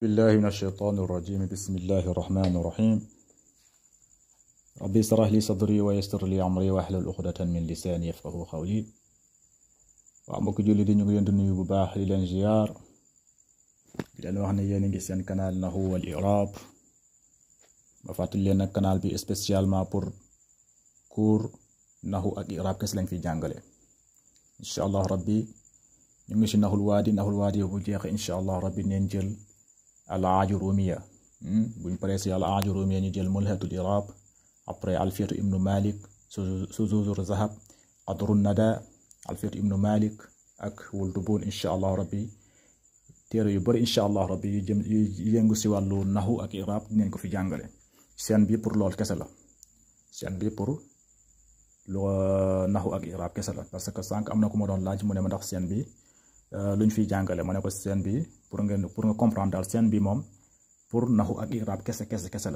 بالله من الشيطان الرجيم. بسم الله الرحمن الرحيم. ربي اشرح لي صدري ويسر لي امري واحلل عقدة من لساني يفقهوا قولي. mbokk julli di ñu ngi leen di nuyu bu baax di leen ziar di leen wax ne yéen a ngi seen canal Nahwu wal I'rab ma fàttali leen nag canal bi spécialement pour cours Nahwu ak I'rab kese lañ fi jàngale incha allah rabbi ñu ngi si Nahwul Waadi bu jeexee incha allah rabbi neen jël al Ajurumiya buñ paree si al Ajurumiya ñu jël mulhatul I'rab après Alfiyatu ibnu Malik Suzuzur Zahab Adrun Nada Alfiyatu ibnu Malik ak Wuldubun incha allah rabbi téere yu bëri incha allah rabbi yu jëm yu yëngu si wàllu Nahwu ak I'rab dinañ ko fi jàngale seen bi pour lool kese la seen bi pour lu Nahwu ak I'rab kese la parce que sànq am na ku ma doon laaj mu ne ma ndax seen bi luñ fiy jàngale ma ne ko seen bi pour nga comprendre daal seen bi moom pour Nahwu ak I'rab kese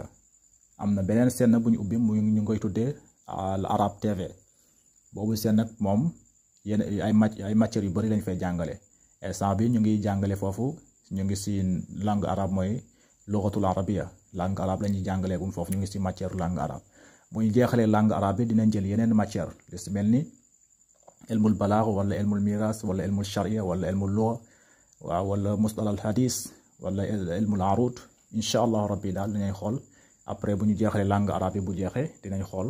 la am na beneen seen nag bu ñu ubbi mu ñu ngi koy tuddee al Arab TV boobu seen nag moom yenn ay matières yu bëri lañ fay jàngale instant bi ñu ngi jàngale foofu ñu ngi si langue arabe mooy lughatul arabiya langue arabe la ñuy jàngalee bu foofu ñu ngi si matière langue arabe bu ñu jeexalee langue arabe bi dinañ jël yeneen matière lu si mel ni ilmul balagh wala ilmul miras wala ilmul sharia wala ilmul lugha waaw wala mustalah al hadis wala ilmul arud incha allah rabbi daal dinañ xool après bu ñu jeexalee langue arabe bi bu jeexee dinañ xool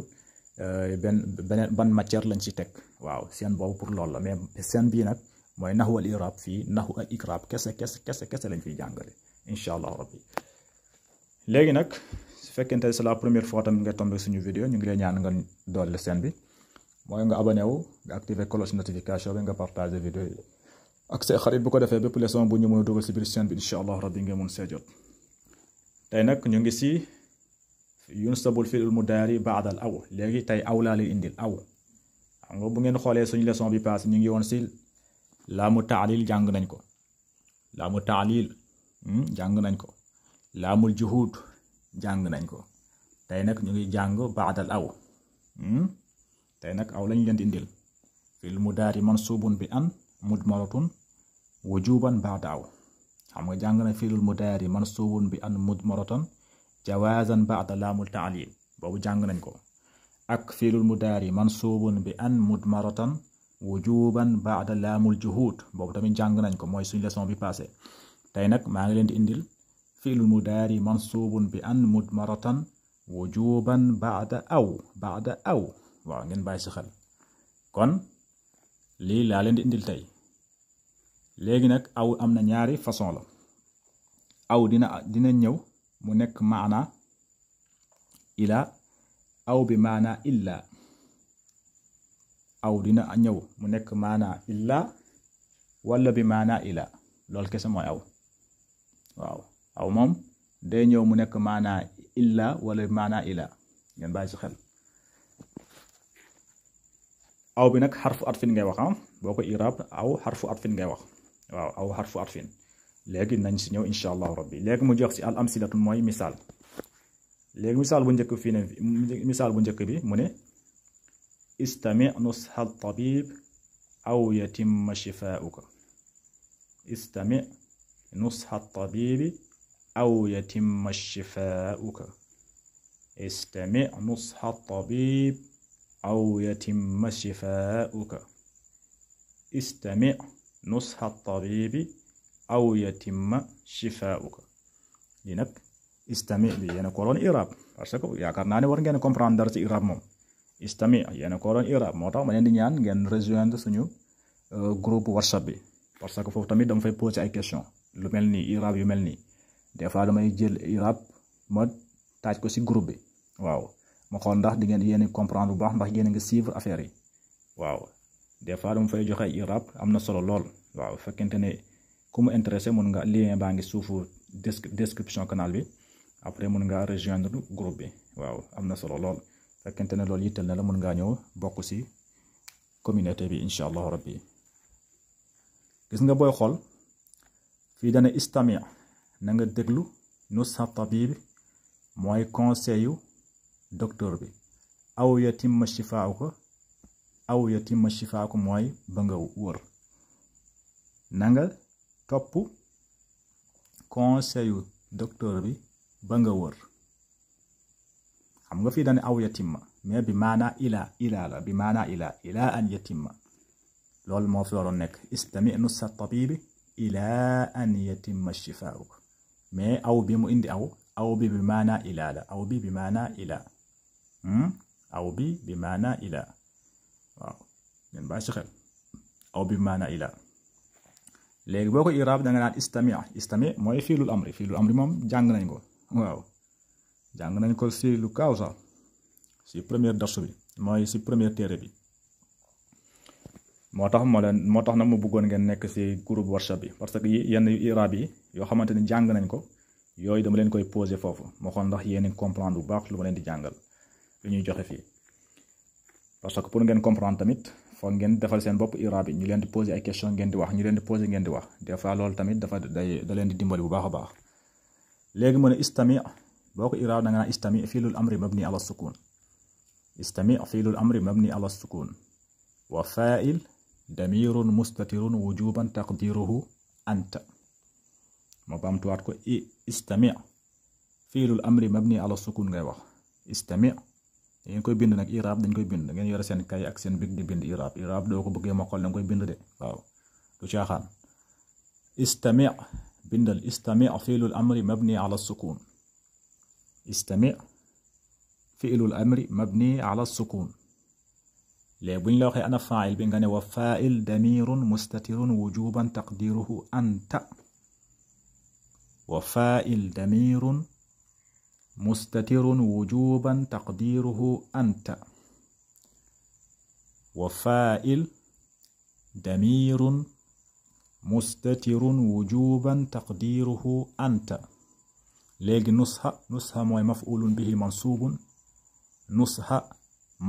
ban matière lañ ci teg waaw seen boobu pour loolu la mais seen bii nag mooy Nahwu wal I'rab fii Nahwu ak I'rab kese lañ fiy jàngale incha allah rabbi léegi nag su fekkente c'est la première fois tam nga tombé suñu vidéo ñu ngi lay ñaan nga doole seen bi mooy nga abonné wu nga activer cloche notification bi nga partager vidéo yi ak say xarit bu ko defee bépp leçon bu ñu mën a dugal si biir seen bi incha allah rabbi nga mun see jot tey nag ñu ngi si yunsabul fi'lul mudaari ba'da al aw léegi tey aw laa lay indil aw xam nga bu ngeen xoolee suñu leçon bi passé ñu ngi woon si laamu taalil jàng nañ ko laamu taalil jàng nañ ko laamul juhud jàng nañ ko tey nag ñu ngi jàng ba'da al aw tey nag aw lañu leen di indil fi'lul mudaari mansubun bi an mudmaratun wujuban ba'da aw xam nga jàng nañ fi'lul mudaari mansubun bi an mudmaratan jawazan ba'da laamul ta'lil boobu jàng nañ ko ak fi'lul mudaari mansubun bi an mudmaratan wujuban ba'da laamul juhud boobu tamit jàng nañ ko mooy suñu leçon bi passé tey nag maa ngi leen di indil fi'lul mudaari mansubun bi an mudmaratan wujuban ba'da aw waaw ngeen bàyyi si xel kon lii laa leen di indil tey léegi nag aw am na ñaari façon la aw dina ñëw mu nekk maana ila aw bi maana illa aw dina ñëw mu nekk maana illa wala bi maana ila loolu kese mooy aw waaw aw moom day ñëw mu nekk maana illa wala bi maana ila ngeen bàyyi ci xel aw bi nag xarfu atfin ngay wax boo ko i'rab aw xarfu atfin ngay wax waaw aw xarfu atfin léegi nañ si ñëw incha allahu rabbi léegi mu jox si al amsilatu mooy misaal léegi misaal bu njëkk fii ne misaal bu njëkk bi mu ne istami nusha tabib aw yatimma shifaa'uka istami nusha tabibi aw yatimma shifaa'uka istami nusha tabib aw yatimma shifaa'uka istami nusha tabibi aw yatimma shifaa'uka lii nag istami bi yéena ko doon i'rab parce que yaakaar naa ne war ngeen comprendre dara ci i'rab moom istami yéena ko doon i'rab moo tax ma leen di ñaan ngeen rejoindre suñu groupe WhatsApp bi parce que foofu tamit dama fay poser ay questions lu mel nii i'rab yu mel nii des fois damay jël i'rab ma taaj ko ci groupe bi waaw ma xool ndax di ngeen yéen comprendre bu baax ndax yéen a ngi suivre affaire yi waaw des fois dama fay joxe ay i'rab am na solo lool waaw fekkente ne ku mu intéressé mun nga lien baa ngi suufu description canal bi après mun nga rejoindre groupe bi waaw am na solo lool fekkente ne loolu yittal na la mun ngaa ñëw bokk ci communauté bi incha allahu rabbi gis nga booy xool fii dana istami na nga déglu nusha tabib mooy conseil yu docteur bi aw yatimma shifaa'uka mooy ba nga wër na nga topp conseil docteur bi ba nga wër xam nga fii dane aw yatimma mais bi maana ila la bi maana ila an yatimma loolu moo fi waroon nekk istami nusa tabibi ila an yatimma shifaa'uk mais aw bi mu indi aw bi bi maana ila la aw bi bi maana ila aw bi bi maana ila waaw ngeen bàyyi ci xel aw bi bi maana ila léegi boo ko iraab da nga naan istami mooy fiilul amri moom jàng nañ ko waaw jàng nañ ko si lu kaaw sax si première darsu bi mooy si première téere bi moo tax nag mu bëggoon ngeen nekk si groupe workshop bi parce que yenn iraab yi yoo xamante ni jàng nañ ko yooyu dama leen koy poser foofu moo xool ndax yéen comprendre bu baax lu ma leen di jàngal lu ñuy joxe fii parce que pour ngeen comprendre tamit foog ngeen defal seen bopp iraab yi ñu leen di poser ay question ngeen di wax ñu leen di poser ngeen di wax des fois loolu tamit da leen di dimbali bu baax a baax léegi mu ne istami boo ko iraab da nga naan istami fiilul amri mabni ala sukun istami fiilul amri mabni ala sukun wa fa'il damirun mustatirun wujuban taqdiruhu anta ma baamtuwaat ko istami fiilul amri mabni ala sukun ngay wax istami ngeen koy bind nag iraab dañ koy bind ngeen yore seen kay ak seen big di bind iraab doo ko bëggee mokkal da nga koy bind de waaw du caaxaan istami bindal istami fiilul amri mabni ala sukun istami fiilul amri mabni ala sukun léegi bu ñu la waxee ana faa'il bi nga ne wa faa'il damirun mustatirun wujuban taqdiruhu anta wa faa'il damirun mustatirun wujuban taqdiruhu anta wa faa'il damirun mustatirun wujuban taqdiruhu anta léegi nusxa mooy maf'ulun bihi mansubun nusxa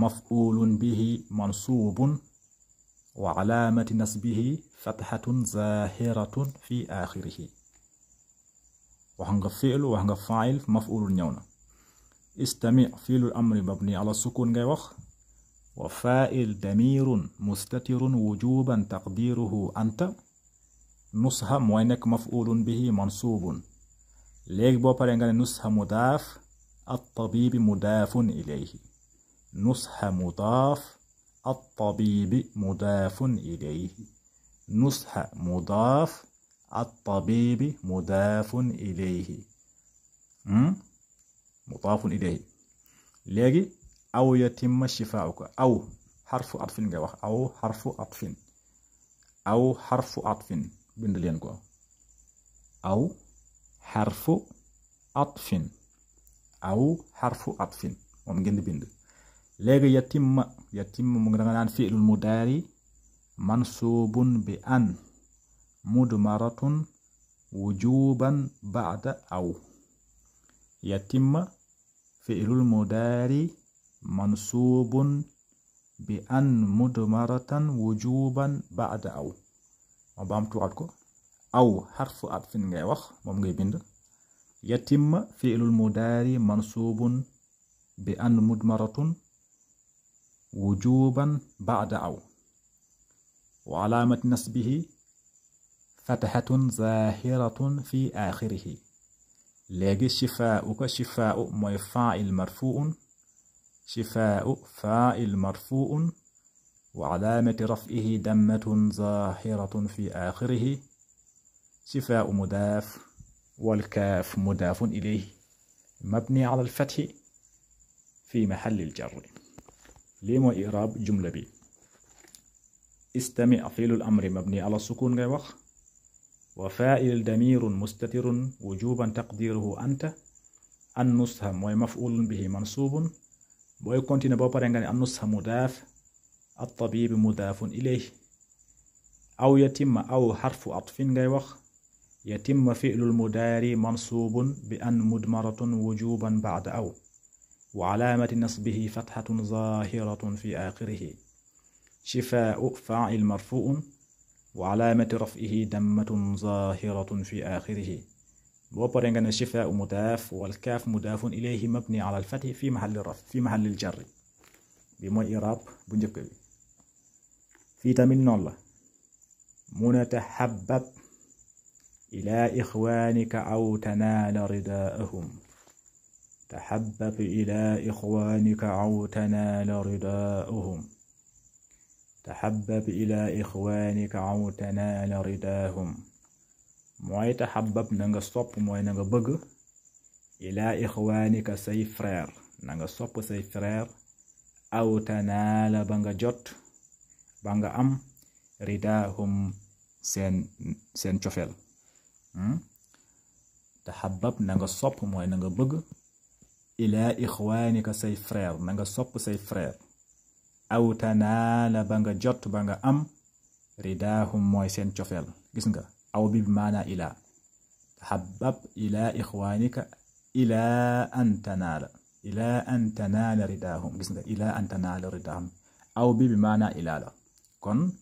maf'ulun bihi mansubun wa alaamati nasbihi fathatun zahiratun fi aaxirihi wax nga fi'l wax nga fa'il maf'ulun ñëw na istami fi'lul amri mabni ala sukun ngay wax wa fa'il damirun mustatirun wujuban taqdiruhu anta nusxa mooy nekk maf'ulun bihi mansubun léegi boo paree nga ne nusxa mudaaf at-tabibi mudaafun ilayhi nusxa mudaaf at-tabibi mudaafun ilayhi nusxa mudaaf at-tabibi mudaafun ilayhi mudaafun ilayhi léegi aw yatimma shifaa'uka aw xarfu atfin ngay wax aw xarfu atfin bind leen ko aw xarfu atfin moom ngeen di bind léegi yatimma mu ngi danga naan fi'lul mudaari mansuubun bi an mudmaratun wujuban ba'da aw yatimma fi'lul mudaari mansuubun bi an mudmaratan wujuban ba'da aw ma baamtuwaat ko aw xarfu atfin ngay wax moom ngay bind yatimma fi'lul mudaari mansuubun bi an mudmaratun wujuban ba'da aw wa alaamati nasbihi fathatun zahiratun fi aaxirihi léegi shifaa'u mooy faa'il marfu'un wa alaamati raf'ihi dammatun zahiratun fi aaxirihi shifaa'u mudaaf wal kaaf mudaafun ilayhi mabni ala al-fathi fi mahalli al-jarri lii mooy i'raab jumla bi istami fi'lul amri mabni ala sukun ngay wax wa fa'il damirun mustatirun wujuban taqdiruhu anta an nusxa mooy maf'ulun bihi mansubun booy continuer boo pare nga ne an nusxa mudaaf at-tabib mudaafun ilayhi aw yatimma aw xarfu atfin ngay wax yatimma fi'lul mudaari mansubun bi an mudmaratun wujuban ba'da aw wa alaamati nasbihi fathatun zahiratun fi aaxirihi shifaa'u faa'il marfu'un wa alaamati raf'ihi dammatun zahiratun fi aaxirihi boo paree nga ne shifaa'u mudaaf wal kaaf mudaafun ilayhi mabni ala al-fathi fi mahalli al-jarri bi mooy i'raab bu njëkk bi fii tamit noonu la mu ne tahabbab إلى إخوانك أو تنال رداءهم تحبب إلى إخوانك أو تنال رداءهم تحبب إلى إخوانك أو تنال رداءهم mooy taxabab na nga sopp mooy na nga bëgg ilaa ixwaanika say frère na nga sopp say frère aw tanaala ba nga jot ba nga am ridaahum seen cofeel taxabab na nga sopp mooy na nga bëgg ilaa ixwaanika say frère na nga sopp say frère aw tanaala ba nga jot ba nga am ridaahum mooy seen cofeel gis nga أو بمعنى إلى تحبب إلى إخوانك إلى أن تنال رداهم إلى أن تنال رداهم أو بمعنى إلى لا كون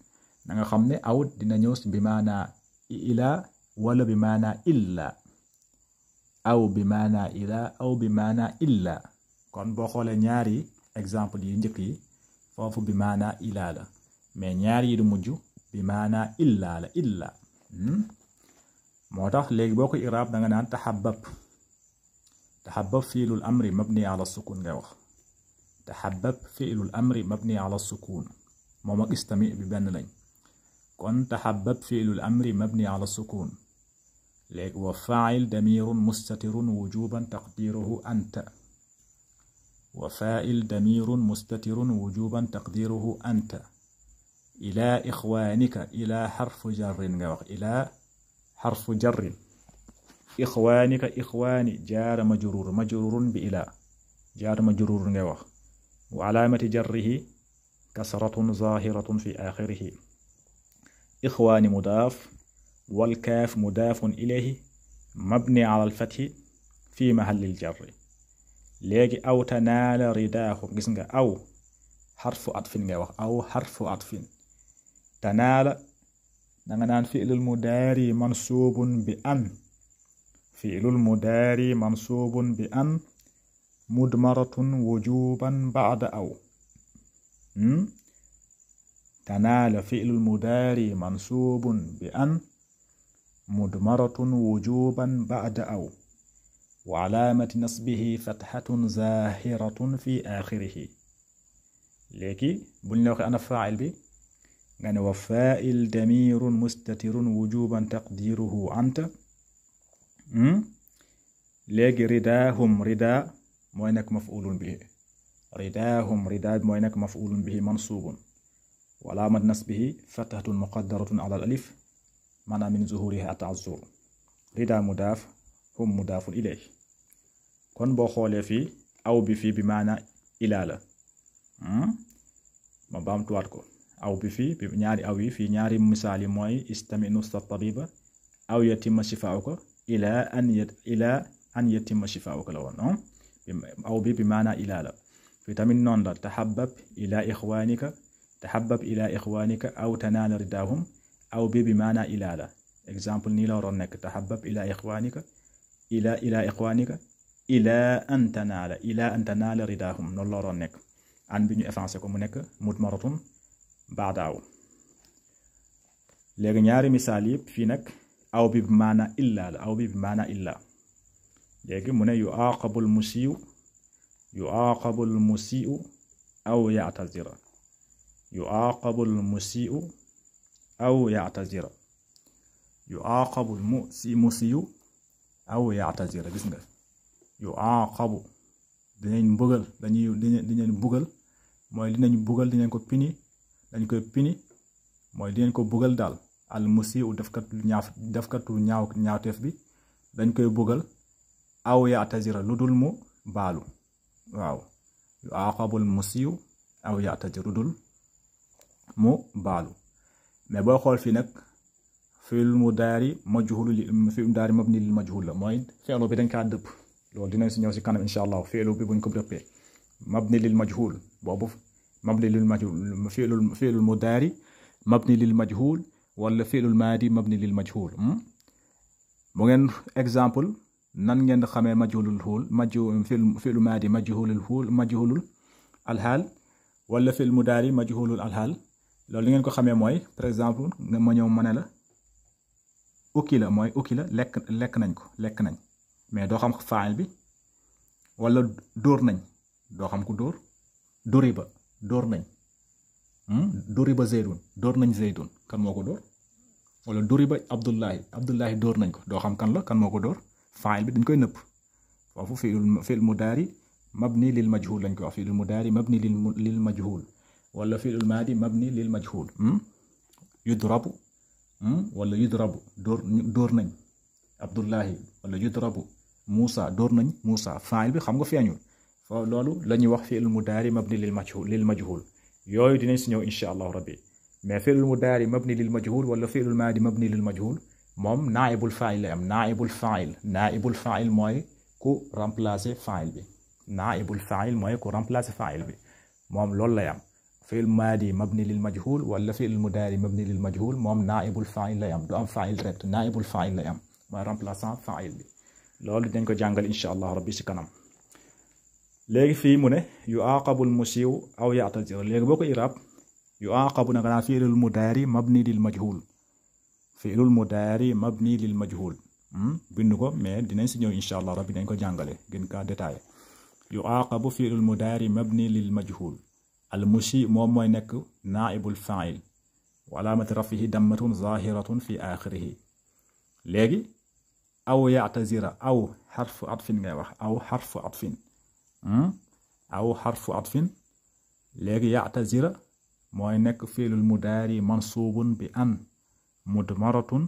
نغا خامني أو دينا نيوس بمعنى إلى ولا بمعنى إلا أو بمعنى إلى أو بمعنى إلا كون بو خولé ñaari exemple yi ñëk yi fofu بمعنى إلى لا mais ñaari yi du mujju بمعنى إلا لا إلا موتاخ ليك بوكو إعراب داغا نان تحبب فعل الأمر مبني على السكون غا واخ تحبب فعل الأمر مبني على السكون موما استمع ببن لاج كون تحبب فعل الأمر مبني على السكون ليك وفاعل ضمير مستتر وجوبا تقديره أنت وفاعل ضمير مستتر وجوبا تقديره أنت إلى إخوانك إلى حرف جر إلى حرف جر إخوانك إخواني جار مجرور بإلى جار مجرور وعلامة جره كسرة ظاهرة في آخره إخواني مضاف والكاف مضاف إليه مبني على الفتح في محل الجر ليجي أو تنال رداه أو حرف عطف أو حرف عطف تنال نغنان فعل المضارع منصوب بأن فعل المضارع منصوب بأن مضمرة وجوبا بعد أو تنال فعل المضارع منصوب بأن مضمرة وجوبا بعد أو وعلامة نصبه فتحة ظاهرة في آخره لكي بلنا أنا فاعل به يعني وفاعل ضمير مستتر وجوبا تقديره أنت لكي رداهم رداء موينك مفعول به رداهم رداء موينك مفعول به منصوب وعلامة نصبه فتحة مقدرة على الألف منع من ظهورها التعذر رداء مضاف هم مضاف إليه كون بو خولé في أو بفي بمعنى إلى لا ما بامتوات ko aw bi fi bi ñaari aw yi fi ñaari misal yi moy istami nusta tabiba aw yatimma shifauka ila an yatimma shifauka la won aw bi maana ila la fi tamit non la tahabbab ila ikhwanika aw tanala ridahum aw bi maana ila la exemple ni la waron nek tahabbab ila ikhwanika ila an tanala ridahum non la waron nek an bi ñu effacer ko mu nek mutmaratun بعداو لغا ñaari misal yep fi nak aw bi maana illa la aw bi maana illa legi mu ne yuaqabul musiu aw ya'tazira yuaqabul musiu aw ya'tazira yuaqabul musiu aw ya'tazira gis nga yuaqabu dañu mbugal dañu mbugal moy dinañ mbugal dinañ ko pini dañ koy pini mooy dinañ ko bugal daal al musiu defkatu ñaawteef bi dañ koy bugal aw ya'tazira lu dul mu baalu waaw yuaqabul musiu aw ya'tazira lu dul mu baalu mais boo xool fii nag fi'l mudaari mabni lil majhul la mooy fi'lu bi dañ kaa dëpp loolu dinañ si ñëw si kanam insha allah fi'lu bi buñ ko dëppee mabni lil majhul boobu مبني للمجهول فعل المضارع مبني للمجهول ولا فعل الماضي مبني للمجهول بو ngeen exemple nan ngeen xamé majhulul hul فعل الماضي مجهول الحال ولا فعل المضارع مجهول الحال لول ngeen ko xamé moy par exemple nga ma ñew mané la ukila mooy ukila lekk nañ ko lekk nañ mais doo xam faa'il bi. wala dóor nañ doo xam ku dóor duriba dóor nañ duriba zeydun dóor nañ zeydun kan moo ko dóor wala duriba abdullahi dóor nañ ko doo xam kan la kan moo ko dóor faa'il bi dañ koy nëpp foofu fi'l mudaari mabni lil majhul lañ ko wax fi'l mudaari mabni lil majhul wala fi'l maadi mabni lil majhul yudrabu wala yudrabu dóor nañ abdullahi wala yudrabu Moussa dóor nañ Moussa faa'il bi xam nga feeñul foofu loolu la ñuy wax fi'l mudaari mabni lil majhul yooyu dinañ si ñëw insha allahu rabbi mais fi'l mudaari mabni lil majhul wala fi'l maadi mabni lil majhul moom naa'ibul faa'il la am naa'ibul faa'il mooy ku remplacer faa'il bi naa'ibul faa'il mooy ku remplacer faa'il bi moom loolu lay am fi'l maadi mabni lil majhul wala fi'l mudaari mabni lil majhul moom naa'ibul faa'il lay am du am faa'il direct naa'ibul faa'il lay am mooy remplaçant faa'il bi loolu dañ ko jàngal insha allah rabbi si kanam léegi fii mu ne yu'aqabul musii'u aw ya'tazir léegi boo ko iraab yu'aqabu nag naa fi'lul mudaari mabni lil majhul fi'lul mudaari mabni lil majhul bind ko mais dinañ si ñëw insha allah rabbi dañ ko jàngale gën kaa détaillé yu'aqabu fi'lul mudaari mabni lil majhul al musii moom mooy nekk naa'ibul faa'il wa alaamati rafihi dammatun zaahiratun fi aaxirihi léegi aw ya'tazira aw xarfu atfin ngay wax aw xarfu atfin aw xarfu atfin léegi ya'tazira mooy nekk fi'lul mudaari mansuubun bi an mudmaratun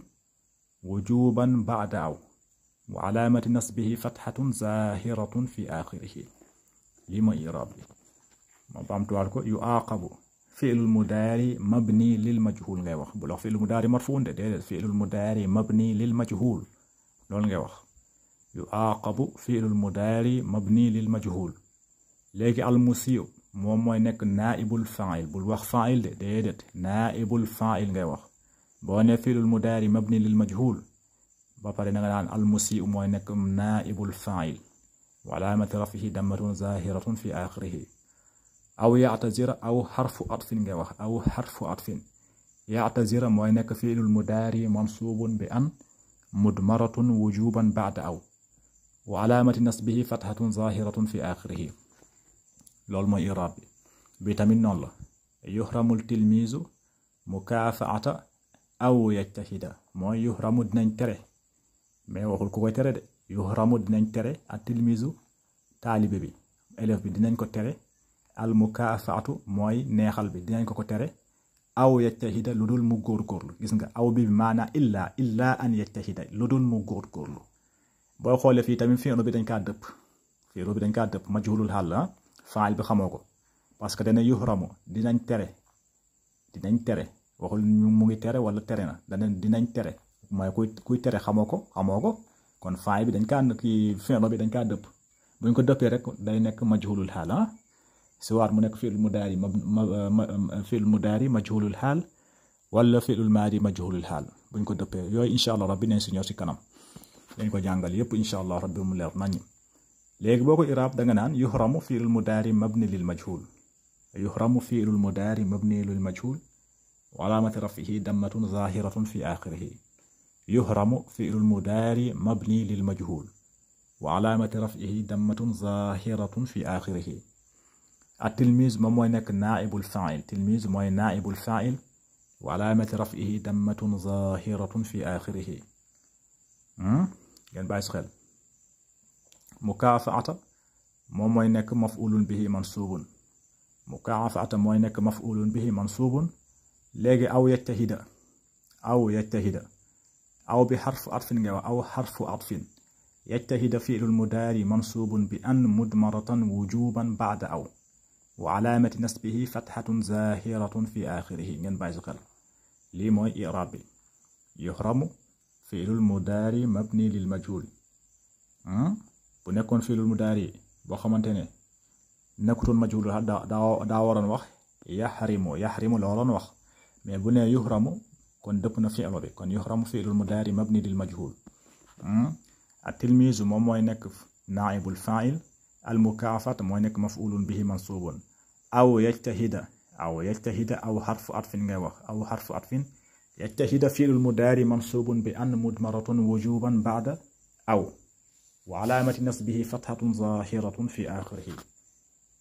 wujuban ba'da aw wa alaamati nasbihi fathatun zaahiratun fi aaxirihi lii mooy i'raab bi ma baamtuwaat ko yu'aaqabu fi'lul mudaari mabni lil majhul ngay wax bu la wax fi'lul mudaari marfuun de déedéet fi'lul mudaari mabni lil majhul loolu ngay wax yu'aaqabu fi'lul mudaari mabni lil majhul léegi al musii moom mooy nekk naa'ibul faa'il bul wax faa'il de déedéet naa'ibul faa'il ngay wax boo ne fi'lul mudaari mabni lil majhul ba pare na nga naan al musii mooy nekk naa'ibul faa'il wa alaamati rafihi dammatun zaahiratun fi aaxirihi aw ya'tazira aw xarfu atfin ngay wax aw xarfu atfin ya'tazira mooy nekk fi'lul mudaari mansuubun bi an mudmaratun wujuban ba'da aw wa alaamati nasbihi fathatun zaahiratun fi aaxirihi loolu mooy i'raab bi tamit noonu la yuhramul tilmiizu mukaafa'ata aw yajtahida mooy yuhramu dinañ tere mais waxul ku koy tere de yuhramu dinañ tere at tilmiizu taalibe bi élève bi dinañ ko tere al mukaafa'atu mooy neexal bi dinañ ko tere aw yajtahida lu dul mu góorgóorlu gis nga aw bi maanaa illaa an yajtahida lu dul mu góorgóorlu boo xoolee fii tamit fi'lu bi dañ kaa dëpp majhulul haal la faa'il bi xamoo ko parce que dana yuhramu dinañ tere waxul mu ngi tere wala tere na dana dinañ tere mooy kuy tere xamoo ko kon faa'il bi fi'lu bi dañ kaa dëpp buñ ko dëppee rek day nekk majhulul haal siwaat mu nekk fi'l mudaari majhulul haal wala fi'l maadi majhulul haal buñ ko dëppee yooyu insha allah rabbi nañ si ñëw si kanam dañ ko jàngal yépp insha allah rabbi mu leer nañ léegi boo ko iraab da nga naan yuhramu fi'l mudaari mabni lil majhul yuhramu fi'l mudaari mabni lil majhul wa alaamati rafihi dammatun zaahiratun fi aaxirihi yuhramu fi'l mudaari mabni lil majhul wa alaamati rafihi dammatun zaahiratun fi aaxirihi التلميذ moom mooy nekk naa'ibul faa'il tilmiz mooy naa'ibul faa'il wa alaamati raf'ihi dammatun zaahiratun fi aaxirihi ngeen bàyyi si xel mukaafa'ata moom mooy nekk maf'ulun bihi mansuubun mukaafa'ata mooy nekk maf'ulun bihi mansuubun léegi aw yajtahida aw bi xarfu atfin nga wax aw xarfu atfin yajtahida fi'lul mudaari mansuubun bi an mudmaratan wujuban ba'da aw wa alaamati nasbihi fathatun zaahiratun fi aaxirihi ngeen bàyyi si xel lii mooy i'raab bi yuhramu fi'lul mudaari mabni lil majhul bu nekkoon fi'lul mudaari boo xamante ne nekkutoon majhul daa waroon wax yaxrimu la waroon wax mais bu ne yuhramu kon dëpp na fi'lu bi kon yuhramu fi'lul mudaari mabni lil majhul at-tilmiizu moom mooy nekk naa'ibul faa'il al mukaafat mooy nekk maf'ulun bihi mansuubun aw yajtahida aw xarfu atfin ngay wax aw xarfu atfin يجتهد فعل المضارع منصوب بأن مضمرة وجوبا بعد أو وعلامة نصبه فتحة ظاهرة في آخره.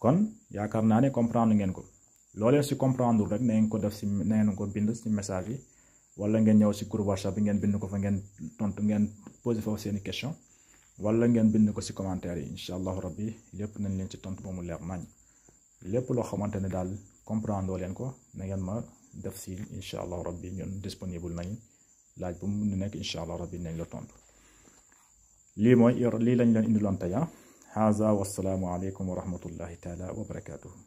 kon yaakaar naa ne comprendre ngeen ko loo leen si comprendre rek na ngeen ko def si na ngeen ko bind si message yi wala ngeen ñëw si groupe WhatsApp bi ngeen bind ko fa ngeen tontu ngeen posé foofu seeni question wala ngeen bind ko si commentaire yi incha allahu rabbi lépp nañ leen ci tontu ba mu leer nañ lépp loo xamante ne daal comprendre leen ko na ngeen ma def si incha allahu rabbi ñun disponible nañ laaj bu mu nekk incha allahu rabbi nañ la tontu lii mooy lii lañ leen indiloon tey haza wassalaamu aleykum wa rahmatullahi taala wa barakatuhu